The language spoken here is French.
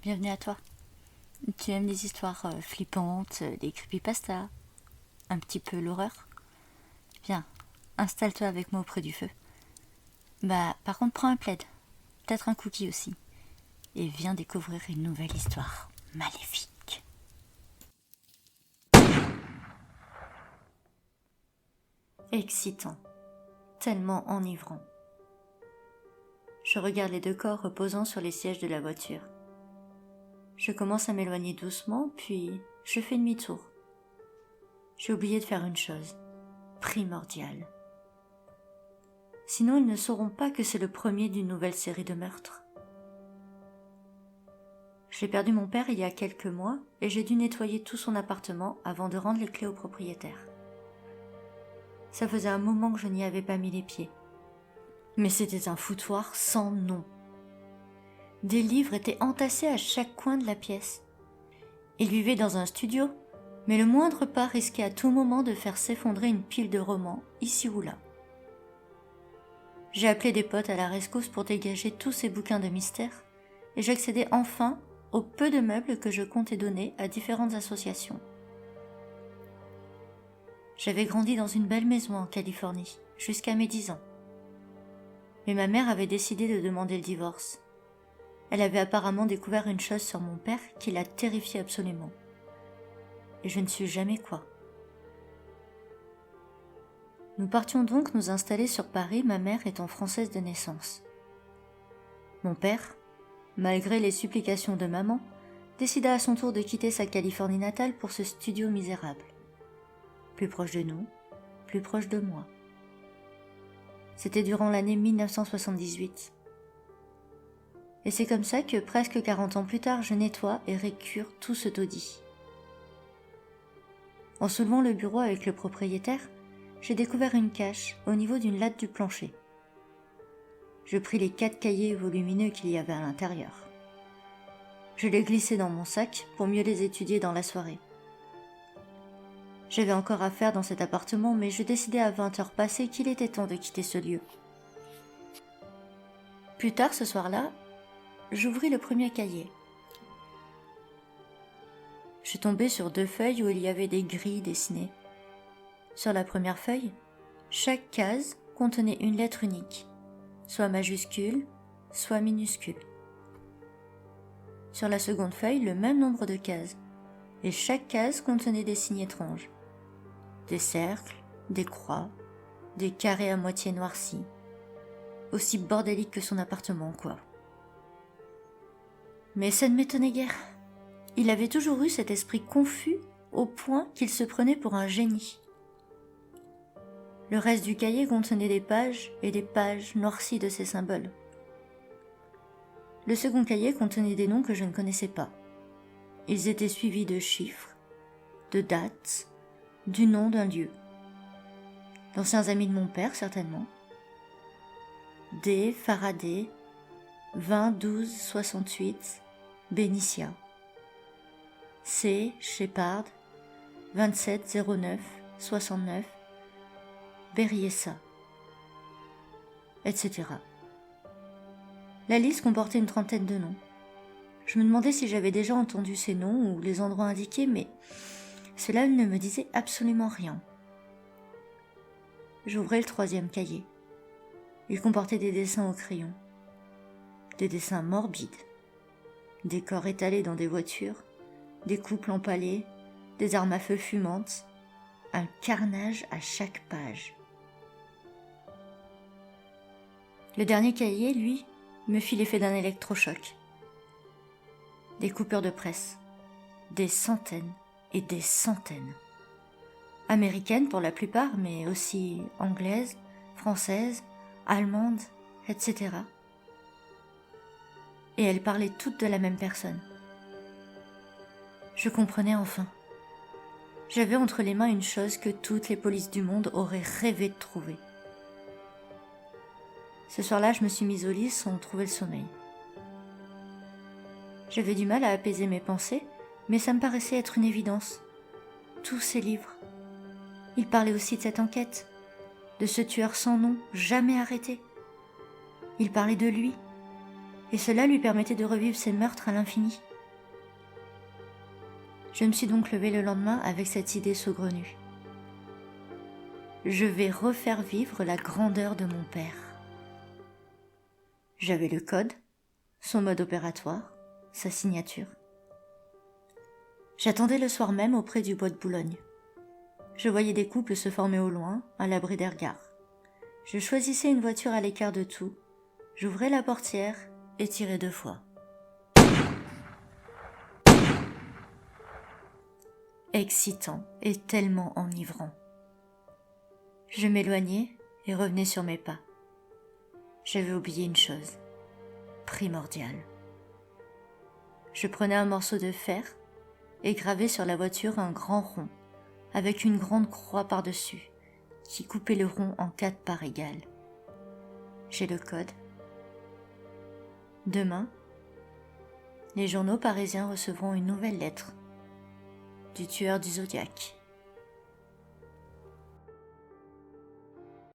bienvenue à toi. Tu aimes les histoires flippantes, les creepypastas, un petit peu l'horreur? Viens, installe-toi avec moi auprès du feu. Par contre, prends un plaid, peut-être un cookie aussi, et viens découvrir une nouvelle histoire maléfique. Excitant, tellement enivrant. Je regarde les deux corps reposant sur les sièges de la voiture. Je commence à m'éloigner doucement, puis je fais demi-tour. J'ai oublié de faire une chose, primordiale. Sinon, ils ne sauront pas que c'est le premier d'une nouvelle série de meurtres. J'ai perdu mon père il y a quelques mois et j'ai dû nettoyer tout son appartement avant de rendre les clés au propriétaire. Ça faisait un moment que je n'y avais pas mis les pieds. Mais c'était un foutoir sans nom. Des livres étaient entassés à chaque coin de la pièce. Il vivait dans un studio, mais le moindre pas risquait à tout moment de faire s'effondrer une pile de romans, ici ou là. J'ai appelé des potes à la rescousse pour dégager tous ces bouquins de mystère, et j'accédais enfin au peu de meubles que je comptais donner à différentes associations. J'avais grandi dans une belle maison en Californie, jusqu'à mes 10 ans. Mais ma mère avait décidé de demander le divorce. Elle avait apparemment découvert une chose sur mon père qui la terrifiait absolument. Et je ne sais jamais quoi. Nous partions donc nous installer sur Paris, ma mère étant française de naissance. Mon père, malgré les supplications de maman, décida à son tour de quitter sa Californie natale pour ce studio misérable. Plus proche de nous, plus proche de moi. C'était durant l'année 1978. Et c'est comme ça que presque 40 ans plus tard, je nettoie et récure tout ce taudis. En soulevant le bureau avec le propriétaire, j'ai découvert une cache au niveau d'une latte du plancher. Je pris les 4 cahiers volumineux qu'il y avait à l'intérieur. Je les glissai dans mon sac pour mieux les étudier dans la soirée. J'avais encore à faire dans cet appartement, mais je décidai à 20 heures passées qu'il était temps de quitter ce lieu. Plus tard ce soir-là, j'ouvris le premier cahier. Je tombai sur 2 feuilles où il y avait des grilles dessinées. Sur la première feuille, chaque case contenait une lettre unique, soit majuscule, soit minuscule. Sur la seconde feuille, le même nombre de cases, et chaque case contenait des signes étranges. Des cercles, des croix, des carrés à moitié noircis. Aussi bordélique que son appartement, quoi. Mais ça ne m'étonnait guère. Il avait toujours eu cet esprit confus au point qu'il se prenait pour un génie. Le reste du cahier contenait des pages et des pages noircies de ces symboles. Le second cahier contenait des noms que je ne connaissais pas. Ils étaient suivis de chiffres, de dates, du nom d'un lieu. D'anciens amis de mon père, certainement. D. Faraday, 20-12-68, Bénicia. C. Shepard, 27-09-69, Berriessa, etc. La liste comportait une trentaine de noms. Je me demandais si j'avais déjà entendu ces noms ou les endroits indiqués, mais cela ne me disait absolument rien. J'ouvrais le troisième cahier. Il comportait des dessins au crayon. Des dessins morbides. Des corps étalés dans des voitures, des couples empalés, des armes à feu fumantes, un carnage à chaque page. Le dernier cahier, lui, me fit l'effet d'un électrochoc. Des coupures de presse, des centaines et des centaines. Américaines pour la plupart, mais aussi anglaises, françaises, allemandes, etc. Et elles parlaient toutes de la même personne. Je comprenais enfin. J'avais entre les mains une chose que toutes les polices du monde auraient rêvé de trouver. Ce soir-là, je me suis mise au lit sans trouver le sommeil. J'avais du mal à apaiser mes pensées, mais ça me paraissait être une évidence. Tous ces livres. Ils parlaient aussi de cette enquête, de ce tueur sans nom, jamais arrêté. Ils parlaient de lui, et cela lui permettait de revivre ses meurtres à l'infini. Je me suis donc levée le lendemain avec cette idée saugrenue. Je vais refaire vivre la grandeur de mon père. J'avais le code, son mode opératoire, sa signature. J'attendais le soir même auprès du bois de Boulogne. Je voyais des couples se former au loin, à l'abri des regards. Je choisissais une voiture à l'écart de tout, j'ouvrais la portière et tirais 2 fois. Excitant et tellement enivrant. Je m'éloignais et revenais sur mes pas. J'avais oublié une chose, primordiale. Je prenais un morceau de fer et gravais sur la voiture un grand rond, avec une grande croix par-dessus, qui coupait le rond en 4 parts égales. J'ai le code. Demain, les journaux parisiens recevront une nouvelle lettre du tueur du Zodiaque.